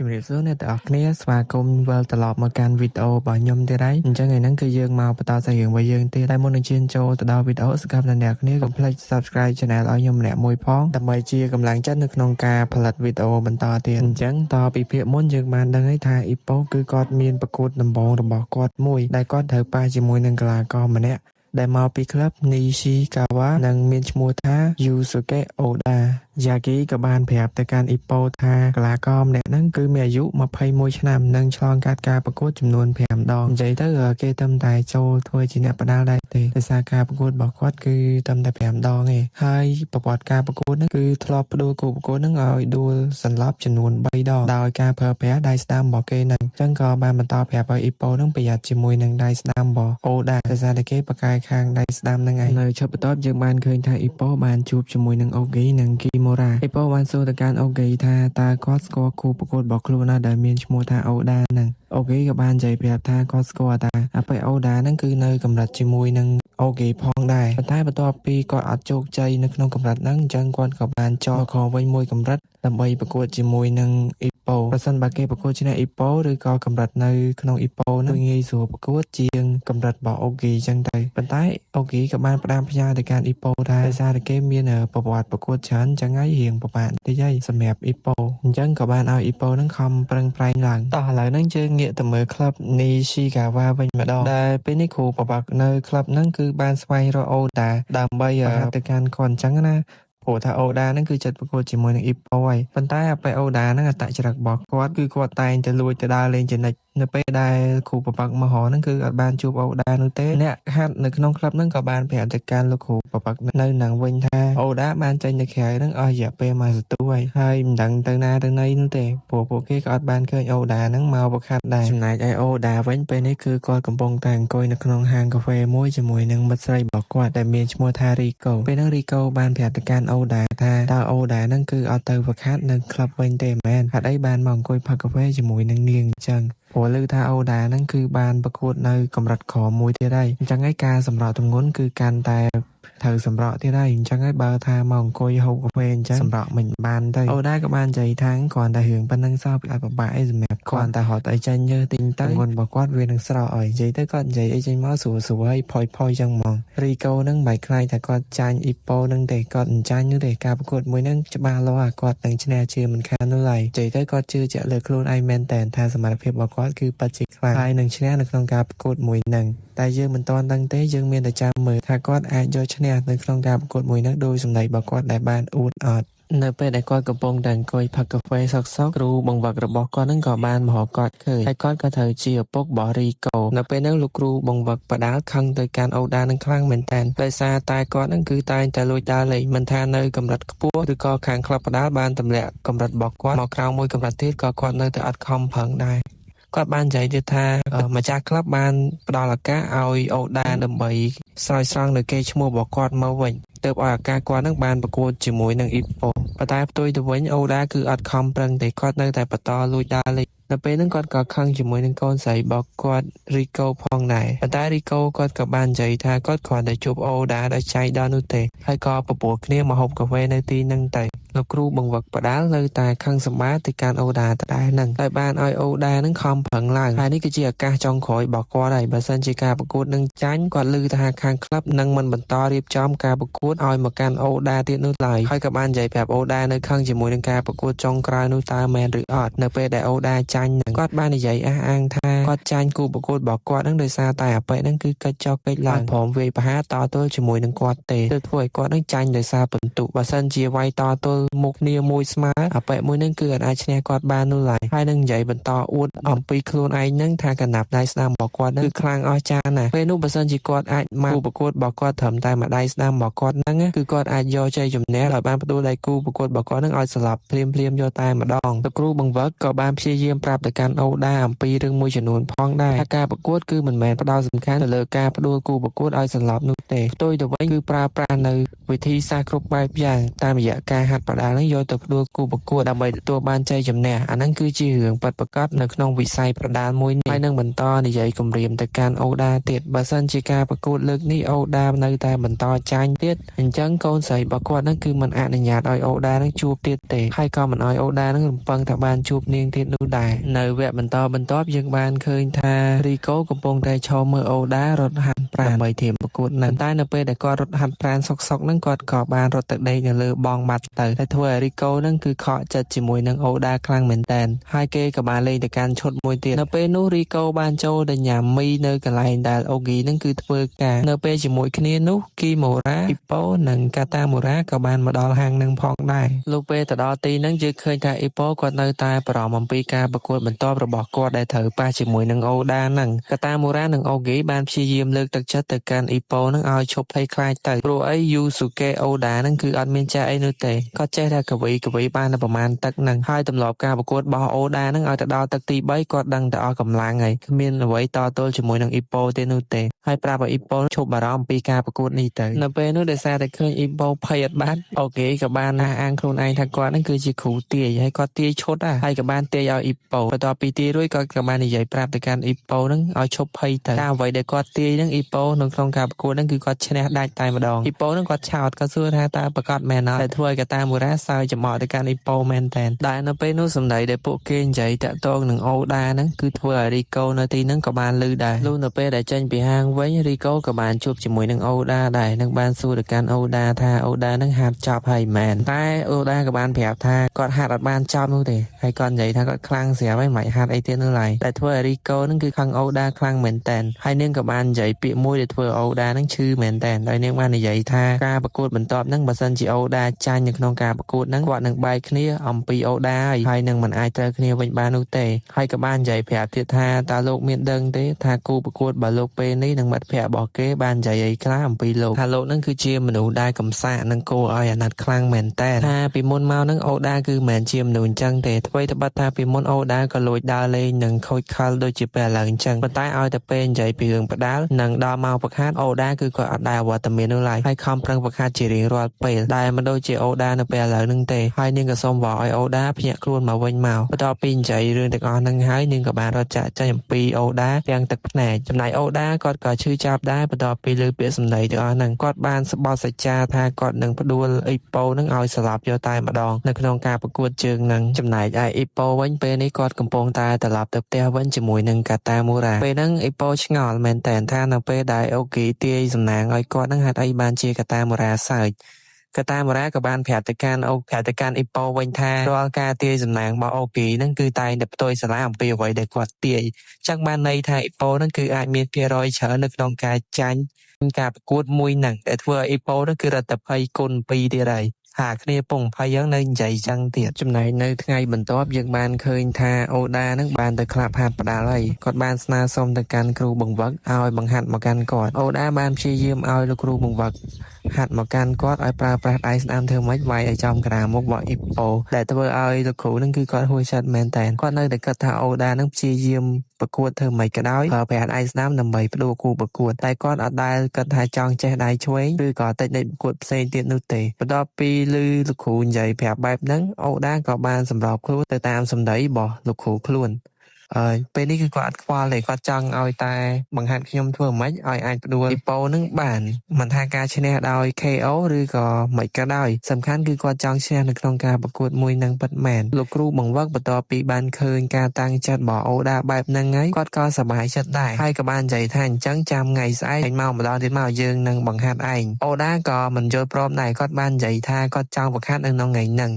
ជំរាបសួរអ្នកទាំងអស់គ្នាស្វាគមន៍វិលត្រឡប់មកកាន់វីដេអូរបស់ខ្ញុំទៀតហើយអញ្ចឹងថ្ងៃហ្នឹងគឺយើងមកបន្តសាច់រឿងរបស់យើងទៀតតែមុននឹងឈានចូលទៅដល់វីដេអូស្រាប់តែអ្នកគ្នាកុំភ្លេច Subscribe Channel ឲ្យខ្ញុំម្នាក់មួយផងដើម្បីជាកម្លាំងចិត្តនៅក្នុងការផលិតវីដេអូបន្តទៀតអញ្ចឹងតពីភាគមុនយើងបានដឹងហើយថាអ៊ីប៉ូគឺគាត់មានប្រកួតដំបូងរបស់គាត់មួយដែលគាត់ត្រូវប៉ះជាមួយនឹងកីឡាករម្នាក់ដែលមកពីក្លឹប Nishikawa និងមានឈ្មោះថា Yusuke Oda យ៉ាគីក៏បានប្រាប់ទៅកាន់អ៊ីប៉ូថាកីឡាករម្នាក់ហ្នឹងគឺមានអាយុ21ឆ្នាំនិងឆ្លងកាត់ការប្រកួតចំនួន5ដងនិយាយទៅគេត្រឹមតែចូលធ្វើជាអ្នកបដាល់ដែរទេដោយសារការប្រកួតរបស់គាត់គឺត្រឹមតែ5ដងឯងហើយប្រវត្តិការប្រកួតហ្នឹងគឺធ្លាប់ផ្ដួលគូប្រកួតហ្នឹងឲ្យដួលសន្លប់ចំនួន3ដងដោយការប្រើប្រាស់ដៃស្ដាំរបស់គេហ្នឹងអញ្ចឹងក៏បានបន្តប្រាប់ឲ្យអ៊ីប៉ូហ្នឹងប្រយ័ត្នជាមួយនឹងដៃស្ដាំរបស់អូដាដោយសារតែគេប្រកែកខាងដៃស្ដាំហ្នឹងឯងនៅឈុតបន្ទាប់យើងបានឃើញថាអ៊ីប៉ូបានជួបជាមួយនឹងអូហ្គីនិងគីម៉ូរ៉ាអ៊ីប៉ូបានសួរទៅកាន់អូហ្គីថាតើគាត់ស្គាល់គូប្រកួតរបស់ខ្លួនណាដែលមានឈ្មោះថាអូដាហ្នឹងអូហ្គីក៏បាននិយាយប្រាប់ថាគាត់ស្គាល់ថាអាប៉េអូដាហ្នឹងគឺនៅកម្រិតជាមួយនឹងអូហ្គីផងដែរប៉ុន្តែបន្ទាប់ពីគាត់អត់ជោគជ័យនៅក្នុងកម្រិតហ្នឹងអញ្ចឹងគាត់ក៏បានចោលខវិញមួយកម្រិតដើម្បីប្រកួតជាមួយនឹងអ៊ីប៉ូប្រសិនបើគេប្រកួតឈ្នះអ៊ីប៉ូឬក៏កម្រិតនៅក្នុងអ៊ីប៉ូហ្នឹងងាយស្រួលប្រកួតជាងកម្រិតរបស់អូហ្គីអញ្ចឹងទៅប៉ុន្តែអូហ្គីក៏បានផ្ដាំផ្ញើទៅកាន់អ៊ីប៉ូថាដោយសារតែគេមានប្រវត្តិប្រកួតច្រើនអញ្ចឹងហើយរៀងពិបាកបន្តិចហើយសម្រាប់អ៊ីប៉ូអញ្ចឹងក៏បានឲ្យអ៊ីប៉ូហ្នឹងខំប្រឹងប្រែងឡើងតោះឥឡូវហ្នឹងយើងងាកទៅមើលក្លឹប Nishikawa វិញម្ដងដែលពេលនេះគ្រូប្រវត្តិនៅក្លឹបហ្នឹងគឺបានស្វែងរកអូដាដើម្បីទៅកាន់គាត់អញ្ចឹងណាព្រោះថាអូដាហ្នឹងគឺចិត្តប្រកួតជាមួយនឹងអ៊ីប៉ូហើយប៉ុន្តែអាប៉េអូដាហ្នឹងអត្តចរិតរបស់គាត់គឺគាត់តែងតែលួចទៅដើរលេងជានិច្ចនៅពេលដែលគ្រូប្រវត្តិមហោហ្នឹងគឺអត់បានជួបអូដានោះទេអ្នកហាត់នៅក្នុងក្លឹបហ្នឹងក៏បានប្រាប់ទៅកាន់លោកគ្រូប្រវត្តិនៅនឹងវិញថាអូដាបានចេញទៅក្រៅហ្នឹងអស់រយៈពេលមួយសតួរហើយមិនដឹងទៅណាទៅណីនោះទេព្រោះពួកគេក៏អត់បានឃើញអូដាហ្នឹងមកប្រខាត់ដែរចំណែកឯអូដាវិញពេលនេះគឺគាត់កំពុងតែអង្គុយនៅក្នុងហាងកាហ្វេមួយជាមួយនឹងមិត្តស្រីរបស់គាត់ដែលមានឈ្មោះថារីកូពេលហ្នឹងរីកូបានប្រាប់ទៅកាន់អូដាថាតើអូដាហ្នឹងគឺអត់ទៅប្រខាត់នៅក្លឹបវិញទេមែនហេតុអីបានមកអង្គុយផឹកកាហ្វេជាមួយនឹងនាងអញ្ចឹងព្រោះឮថាអូដាហ្នឹងគឺបានប្រកួតនៅកម្រិតក្រោមមួយទៀតហើយអញ្ចឹងហើយការសម្រក់ទម្ងន់គឺកាន់តែត្រូវសម្រក់ទៀតហើយអញ្ចឹងហើយបើថាមកអង្គុយហូបកាហ្វេអញ្ចឹងសម្រក់មិនបានទៅអូដាក៏បាននិយាយថាគ្រាន់តែរឿងប៉ុណ្្នឹងសោះអត់ពិបាកអីសម្រាប់គ្រាន់តែរត់អីចាញ់យើទិញទៅទម្ងន់របស់គាត់វានឹងស្រកឲ្យនិយាយទៅគាត់និយាយអីចេញមកស្រួលស្រួលហើយផុយអញ្ចឹងហ្មងរីកូហ្នឹងមិនខ្លាចថាគាត់ចាញ់អ៊ីប៉ូហ្នឹងទេគាត់មិនចាញ់នោះទេការប្រកួតមួយហ្នឹងច្បាស់លាស់គាត់នឹងឈ្នះជឿមិនខាននោះឡើយនិយាយទៅគាត់ជឿជាក់លើខ្លួនឯងមែនតើថាសមត្ថភាពរបស់គាត់គឺពិតជាខ្លាំងហើយនឹងឈ្នះនៅក្នុងការប្រកួតមួយហ្នឹងតែយើងមិនទាន់ដឹងទេយើងមានតែចាំមើលថាគាត់អាចយកឈ្នះនៅក្នុងការប្រកួតមួយហ្នឹងដោយសម្ដីរបស់គាត់ដែលបានអួតអត់នៅពេលដែលគាត់កំពុងតែអង្គុយផឹកកាហ្វេសុកគ្រូបង្វឹករបស់គាត់ហ្នឹងក៏បានមកគាត់ឃើញហើយគាត់ក៏ត្រូវជាឪពុករបស់រីកូនៅពេលហ្នឹងលោកគ្រូបង្វឹកបដាល់ខឹងទៅកាន់អូដានឹងខ្លាំងមែនតើដោយសារតែគាត់ហ្នឹងគឺតែងតែលួចដើរលេងមិនថានៅកម្រិតខ្ពស់ឬក៏ខាងក្លឹបបដាល់បានទម្លាក់កម្រិតរបស់គាត់មកក្រៅមួយកម្រិតទៀតក៏គាត់នៅតែអត់ខំប្រឹងដែរគាត់បាននិយាយទៀតថាម្ចាស់ក្លឹបបានផ្ដល់ឱកាសឲ្យអូដាដើម្បីស្រោចស្រង់នៅកេរ្តិ៍ឈ្មោះរបស់គាត់មកវិញទើបឲ្យឱកាសគាត់នឹងបានប្រកួតជាមួយនឹងអ៊ីប៉ូប៉ុន្តែផ្ទុយទៅវិញអូដាគឺអត់ខំប្រឹងទេគាត់នៅតែបន្តលួចដើរលេងនៅពេលហ្នឹងគាត់ក៏ខឹងជាមួយនឹងកូនស្រីរបស់គាត់រីកូផងដែរប៉ុន្តែរីកូគាត់ក៏បាននិយាយថាគាត់គ្រាន់តែជួបអូដាដោយចៃដន្យនោះទេហើយក៏ប្រពោះគ្នាមកហូបកាហ្វេនៅទីហ្នឹងទៅលោកគ្រូបង្វឹកបដាល់នៅតែខឹងសម្បាទៅកាន់អូដាដដែលហ្នឹងហើយបានឲ្យអូដាហ្នឹងខំប្រឹងឡើងហើយនេះគឺជាឱកាសចុងក្រោយរបស់គាត់ហើយបើសិនជាការប្រកួតនឹងចាញ់គាត់ឮថាខាងក្លឹបនឹងមិនបន្តរៀបចំការប្រកួតឲ្យមកកាន់អូដាទៀតនោះឡើយហើយក៏បាននិយាយប្រាប់អូដានៅខឹងជាមួយនឹងការប្រកួតចុងក្រោយនោះតើមែនឬអត់នៅពេលដែលអូដាចាញ់ហ្នឹងគាត់បាននិយាយអះអាងថាគាត់ចាញ់គូប្រកួតរបស់គាត់ហ្នឹងដោយសារតែអាប៉េហ្នឹងគឺកិច្ចចោលកិច្ចឡើងព្រមវាយប្រហារតទល់ជាមួយនឹងគាត់ទេទើបធ្វើឲ្យគាត់ហ្នឹងចាញ់ដោយសារពិន្ទុបើសិនជាវាយតទល់មុខគ្នាមួយស្មើអាប៉េមួយហ្នឹងគឺអាចឈ្នះគាត់បាននោះឡើយហើយនឹងនិយាយបន្តអួតអំពីខ្លួនឯងហ្នឹងថាកណាប់ដៃស្ដាំរបស់គាត់ហ្នឹងគឺខ្លាំងអស្ចារ្យណាស់ពេលនោះបើសិនជាគាត់អាចមកគូប្រកួតរបស់គាត់ត្រឹមតែមួយដៃស្ដាំរបស់គាត់ហ្នឹងគឺគាត់អាចយកជ័យជំនះដោយបានផ្ដួលដៃគូប្រកួតរបស់គាត់ហ្នឹងឲ្យស្លាប់ភ្លាមយកតែម្ដងលោកគ្រូបង្វឹកក៏បានព្យាយាមប្រាប់ទៅកាន់អូដាអំពីរឿងមួយចំនួនផងដែរថាការប្រកួតគឺមិនមែនផ្ដោតសំខាន់ទៅលើការផ្ដួលគូប្រកួតឲ្យសន្លប់នោះទេផ្ទុយទៅវិញគឺប្រើប្រាស់នៅវិធីសាស្ត្រគ្រប់បែបយ៉ាងតាមរយៈការហាត់បដាល់ហ្នឹងយកទៅផ្ដួលគូប្រកួតដើម្បីទទួលបានជ័យជំនះអាហ្នឹងគឺជារឿងពិតប្រាកដនៅក្នុងវិស័យប្រដាល់មួយនេះហើយ នឹងបន្តនិយាយគម្រាមទៅកាន់អូដាទៀតបើសិនជាការប្រកួតលើកនេះអូដានៅតែបន្តចាញ់ទៀតអញ្ចឹងកូនស្រីរបស់គាត់នឹងគឺមិនអនុញ្ញាតឲ្យអូដានឹងជួបទៀតទេហើយក៏មិនឲ្យអូដានឹងរំពឹងថាបានជួបនាងទៀតនោះដែរនៅវគ្គបន្តបន្ទាប់យើងបានឃើញថារីកូកំពុងតែឈរមើលអូដារត់ហាត់ប្រាណដើម្បីធៀបប្រកួតនឹងតែនៅពេលដែលគាត់រត់ហាត់ប្រាណសុកហ្នឹងគាត់ក៏បានរត់ទៅដេកនៅលើបងបាត់ទៅតែធ្វើឲ្យរីកូនឹងគឺខកចិត្តជាមួយនឹងអូដាខ្លាំងមែនតើហើយគេក៏បានលេងទៅកាន់ឈុតមួយទៀតនៅពេលនោះរីកូបានចូលទៅញ៉ាំមីនៅកន្លែងដែលអូហ្គីនឹងគឺធ្វើការនៅពេលជាមួយគ្នានោះគីម៉ូរ៉ាអ៊ីប៉ូនិងកាតាម៉ូរ៉ាក៏បានមកដល់ហាងនឹងផងដែរលោកពេលទៅដល់ទីនឹងយើងឃើញថាអ៊ីប៉ូគាត់នៅតែបារម្ភអំពីការប្រកួតបន្តរបស់គាត់ដែលត្រូវប៉ះជាមួយនឹងអូដានឹងកាតាម៉ូរ៉ានិងអូហ្គីបានព្យាយាមលើកទឹកចិត្តទៅកាន់អ៊ីប៉ូនឹងឲ្យឈប់ភ័យខ្លាចទៅព្រោះអីយូស៊ូកេអូដានឹងគឺអត់មានចាស់អីនោះទេគាត់ចេះតែកវីបានតែប្រមាណទឹកនឹងហើយទម្លាប់ការប្រកួតរបស់អូដានឹងឲ្យទៅដល់ទឹកទី3គាត់ដឹងតែអស់កម្លាំងហើយគ្មានអ្វីតទល់ជាមួយនឹងអ៊ីប៉ូទេនោះទេហើយប្រាប់ឲ្យអ៊ីប៉ូឈប់បារម្ភអំពីការប្រកួតនេះទៅនៅពេលនោះដោយសារតែឃើញអ៊ីប៉ូភ័យអត់បានអូខេក៏បានអះអាងខ្លួនឯងថាគាត់នឹងគឺជាគ្រូទាយហើយគាត់ទាយឈុតហើយក៏បានទាយឲ្យអ៊ីប៉ូបន្ទាប់ពីទាយរួចគាត់ក៏បាននិយាយប្រាប់ទៅកាន់អ៊ីប៉ូនឹងឲ្យឈប់ភ័យទៅតាមអ្វីដែលគាត់ទាយនឹងអ៊ីប៉ូនៅក្នុងការប្រកួតនឹងគឺគាត់ឈ្នះដាច់តែម្ដងអ៊ីប៉ូនឹងគាត់ឆោតគាត់សួរថាតើប្រកាសមែនអត់តែធ្វើឲ្យកតាមូរ៉ាសើចចំអកទៅកាន់អ៊ីប៉ូមែនតែនដែលនៅពេលនោះសម្ដីដែលពួកគេនិយាយតាក់ទងនឹងអូដានឹងគឺធ្វើឲ្យរីកូនៅទីនឹងក៏បានលឺដែរលុះនៅពេលដែលចេញពីហាងវិញរីកូក៏បានជួបជាមួយនឹងអូដាដែរនឹងបានសួរទៅកាន់អូដាថាអូដានឹងហាត់ចប់ហើយមែនតែអូដាក៏បានប្រាប់ថាគាត់ហាត់អត់បានចប់នោះទេហើយគាត់និយាយថាគាត់ខ្លាំងស្រាប់ហើយមិនហាត់អីទៀតនោះឡើយតែធ្វើឲ្យរីកូនឹងគឺខឹងអូដាខ្លាំងមែនតែនហើយនាងក៏បាននិយាយពាក្យមួយដែលធ្វើអូដានឹងឈឺមែនតែនដោយនាងបាននិយាយថាការប្រកួតបន្ទាប់នឹងបើសិនជាអូដាចាញ់នៅក្នុងការប្រកួតនឹងគាត់នឹងបែកគ្នាអំពីអូដាហើយនឹងមិនអាចត្រូវគ្នាវិញបាននោះទេហើយក៏បាននិយាយប្រាប់ទៀតថាតើលោកមានដឹងទេថាគូប្រកួតរបស់លោកពេលនេះនឹងមិត្តភក្តិរបស់គេបាននិយាយអីខ្លះអំពីលោកថាលោកនឹងគឺជាមនុស្សដែលកំសាកនឹងគួរឲ្យអាណិតខ្លាំងមែនតើថាពីមុនមកនឹងអូដាគឺមិនមែនជាមនុស្សអញ្ចឹងទេអ្វីត្បិតថាពីមុនអូដាក៏លួចដើរលេងនឹងខូចខលដូចជាពេលឥឡូវអញ្ចឹងប៉ុន្តែឲ្យតែពេលនិយាយពីរឿងផ្ដាល់និងដល់មកប្រខាតអូដាគឺគាត់អត់ដែលអវត្តមាននោះឡើយហើយខំប្រឹងប្រខាតជារៀងរាល់ពេលដែលមិនដូចជាអូដានៅពេលឥឡូវនឹងទេហើយនាងក៏សូមវល់ឲ្យអូដាភ្ញាក់ខ្លួនមកវិញមកបន្ទាប់ពីនិយាយរឿងទាំងអស់ហ្នឹងហើយនាងក៏បានរត់ចាក់ចេញអំពីអូដាទាំងទឹកភ្នែកចំណែកអូដាគាត់ក៏ឈឺចាប់ដែរបន្ទាប់ពីលើពាក្យសម្ដីទាំងអស់ហ្នឹងគាត់បានស្បល់សច្ចាថាគាត់នឹងផ្ដួលអ៊ីប៉ូនឹងឲ្យស្លាប់យកតែម្ដងនៅក្នុងការប្រកួតជើងហ្នឹងចំណែកឯអ៊ីប៉ូវិញពេលនេះគាត់កំពុងតែត្រឡប់ទៅផ្ទះវិញជាមួយនឹងកាតាមូរ៉ាពេលហ្នឹងអ៊ីប៉ូឆ្ងល់មែនតើថានៅពេលដែលអូគីទាយសំណាងឲ្យគាត់នឹងហេតុអីបានជាកាតាមូរ៉ាសើចកាតាម៉ូរ៉ាក៏បានប្រាប់ទៅកាន់អ៊ីប៉ូវិញថារាល់ការទាយសំណាងរបស់អូគីនឹងគឺតែងតែផ្ទុយសាឡាអំពីអ្វីដែលគាត់ទាយចឹងបានន័យថាអ៊ីប៉ូនឹងគឺអាចមានភាគរយច្រើននៅក្នុងការចាញ់ការប្រកួតមួយហ្នឹងតែធ្វើឲ្យអ៊ីប៉ូនឹងគឺរត់តែភ័យគុណ2ទៀតហើយហាគ្នាពងភ័យយ៉ាងនៅនិយាយចឹងទៀតចំណែកនៅថ្ងៃបន្ទាប់យើងបានឃើញថាអូដានឹងបានទៅក្លាប់ហាត់ផ្ដាល់ហើយគាត់បានស្នើសុំទៅកាន់គ្រូបង្វឹកឲ្យបង្ហាត់មកកាន់គាត់អូដាបានព្យាយាមឲ្យលោកគ្រូបង្វឹកហាត់មកកាន់គាត់ឲ្យប្រើប្រាស់ដៃស្ដាំធ្វើម៉េចវាយឲ្យចំក្រាមុខរបស់អ៊ីប៉ូដែលធ្វើឲ្យលោកគ្រូនឹងគឺគាត់ហួសចិត្តមែនតើគាត់នៅតែគិតថាអូដានឹងព្យាយាមប្រកួតធ្វើម៉េចក៏ដោយប្រើប្រាស់ដៃស្ដាំដើម្បីផ្ដួលគូប្រកួតតែគាត់អត់ដែលគិតថាចង់ចេះដៃឆ្វេងឬក៏តិចនៃប្រកួតផ្សេងទៀតនោះទេបន្ទាប់ពីឮលោកគ្រូនិយាយប្រាប់បែបហ្នឹងអូដាក៏បានសម្របខ្លួនទៅតាមសម្ដីរបស់លោកគ្រូខ្លួនពេលនេះគឺគាត់អត់ខ្វល់ទេគាត់ចង់ឲ្យតែបង្ហាត់ខ្ញុំធ្វើម៉េចឲ្យអាចផ្ដួលអ៊ីប៉ូនឹងបានមិនថាការឈ្នះដោយ KO ឬក៏មិនក៏ដោយសំខាន់គឺគាត់ចង់ឈ្នះនៅក្នុងការប្រកួតមួយនឹងពិតមែនលោកគ្រូបង្វឹកបន្ទាប់ពីបានឃើញការតាំងចិត្តរបស់អូដាបែបហ្នឹងហើយគាត់ក៏សប្បាយចិត្តដែរហើយក៏បាននិយាយថាអញ្ចឹងចាំថ្ងៃស្អែកឯងមកម្ដងទៀតមកយើងនឹងបង្ហាត់ឯងអូដាក៏មិនយល់ព្រមដែរគាត់បាននិយាយថាគាត់ចង់បង្ហាត់នៅក្នុងថ្ងៃហ្នឹង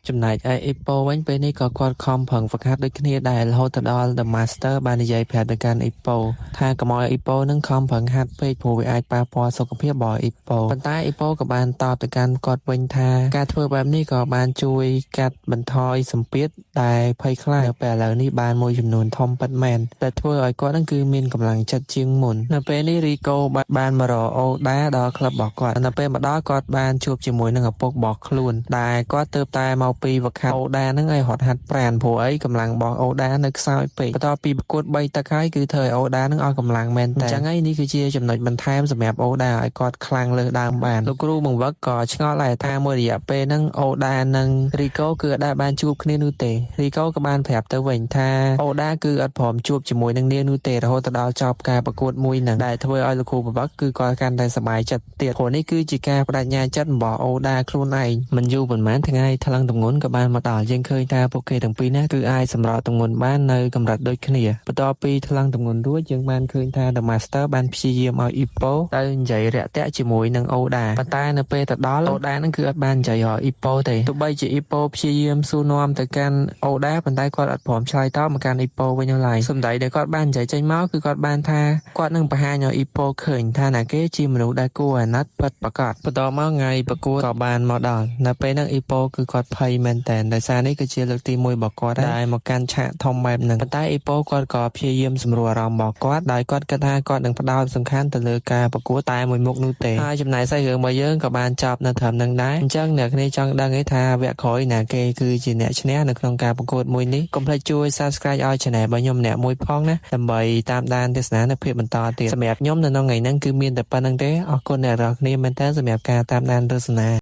ចំណែកឯអ៊ីប៉ូវិញពេលនេះក៏គាត់ខំប្រឹងហ្វឹកហាត់ដូចគ្នាដែររហូតទៅដល់ The Master បាននិយាយប្រាប់ទៅកាន់អ៊ីប៉ូថាកុំឲ្យអ៊ីប៉ូនឹងខំប្រឹងហាត់ពេកព្រោះវាអាចប៉ះពាល់សុខភាពរបស់អ៊ីប៉ូប៉ុន្តែអ៊ីប៉ូក៏បានតបទៅកាន់គាត់វិញថាការធ្វើបែបនេះក៏បានជួយកាត់បន្ថយសម្ពាធដែលភ័យខ្លាចពេលឥឡូវនេះបានមួយចំនួនធំពិតមែនតែធ្វើឲ្យគាត់នឹងគឺមានកម្លាំងចិត្តជាងមុននៅពេលនេះរីកូបានមករកអូដាដល់ក្លឹបរបស់គាត់នៅពេលមកដល់គាត់បានជួបជាមួយនឹងឪពុករបស់ខ្លួនដែលគាត់ទើបតែមក ពីវខាអូដានឹងឲ្យហត់ហាត់ប្រានព្រោះអីកម្លាំងរបស់អូដានៅខ្សោយពេកបន្ទាប់ពីប្រកួត3ទឹកហើយគឺធ្វើឲ្យអូដានឹងឲ្យកម្លាំងមែនតើអញ្ចឹងហើយនេះគឺជាចំណុចបន្ថែមសម្រាប់អូដាឲ្យគាត់ខ្លាំងលើសដើមបានលោកគ្រូបង្វឹកក៏ឆ្ងល់ដែរថាមួយរយៈពេលហ្នឹងអូដានិងរីកូគឺអត់ដែលបានជួបគ្នានោះទេរីកូក៏បានប្រាប់ទៅវិញថាអូដាគឺអត់ព្រមជួបជាមួយនឹងនាងនោះទេរហូតដល់ចប់ការប្រកួតមួយហ្នឹងដែលធ្វើឲ្យលោកគ្រូបង្វឹកគឺគាត់កាន់តែសប្បាយចិត្តទៀតព្រោះនេះគឺជាការបដិញ្ញាចិត្តរបស់អូដាខ្លួនឯងមិនយូរប៉ុន្មានថ្ងៃថ្លឹងទម្ងន់ក៏បានមកដល់យើងឃើញថាពួកគេទាំងពីរនេះគឺអាចសម្រោទម្ងន់បាននៅកម្រិតដូចគ្នាបន្ទាប់ពីថ្លឹងទម្ងន់រួចយើងបានឃើញថា The Master បានព្យាយាមឲ្យអ៊ីប៉ូទៅនិយាយរាក់ទាក់ជាមួយនឹងអូដាប៉ុន្តែនៅពេលទៅដល់អូដានឹងគឺអត់បាននិយាយឲ្យអ៊ីប៉ូទេទោះបីជាអ៊ីប៉ូព្យាយាមសួរនាំទៅកាន់អូដាប៉ុន្តែគាត់អត់ព្រមឆ្លើយតបមកកាន់អ៊ីប៉ូវិញឡើយសម្ដីដែលគាត់បាននិយាយចេញមកគឺគាត់បានថាគាត់នឹងបង្ហាញឲ្យអ៊ីប៉ូឃើញថាណាគេជាមនុស្សដែលគួរអាណិតពិតប្រាកដបន្តមកថ្ងៃប្រកួតក៏បានមកដល់នៅពេលហ្នឹងអ៊ីប៉ូគឺគាត់ភ័យមែនតើដោយសារនេះគឺជាលើកទី1របស់គាត់ដែលមកកាន់ឆាកធំបែបហ្នឹងប៉ុន្តែអ៊ីប៉ូគាត់ក៏ព្យាយាមសម្រួលអារម្មណ៍របស់គាត់ដោយគាត់គិតថាគាត់នឹងផ្ដោតសំខាន់ទៅលើការប្រកួតតែមួយមុខនោះទេហើយចំណែកសាច់រឿងរបស់យើងក៏បានចប់នៅត្រឹមហ្នឹងដែរអញ្ចឹងអ្នកគ្នាចង់ដឹងទេថាវគ្គក្រោយណាគេគឺជាអ្នកឈ្នះនៅក្នុងការប្រកួតមួយនេះកុំភ្លេចជួយ Subscribe ឲ្យ Channel របស់ខ្ញុំម្នាក់មួយផងណាដើម្បីតាមដានទស្សនានៅភាពបន្តទៀតសម្រាប់ខ្ញុំនៅក្នុងថ្ងៃហ្នឹងគឺមានតែប៉ុណ្្នឹងទេអរគុណអ្នកនរគ្នាមែនតើសម្រាប់ការតាមដានទស្សនា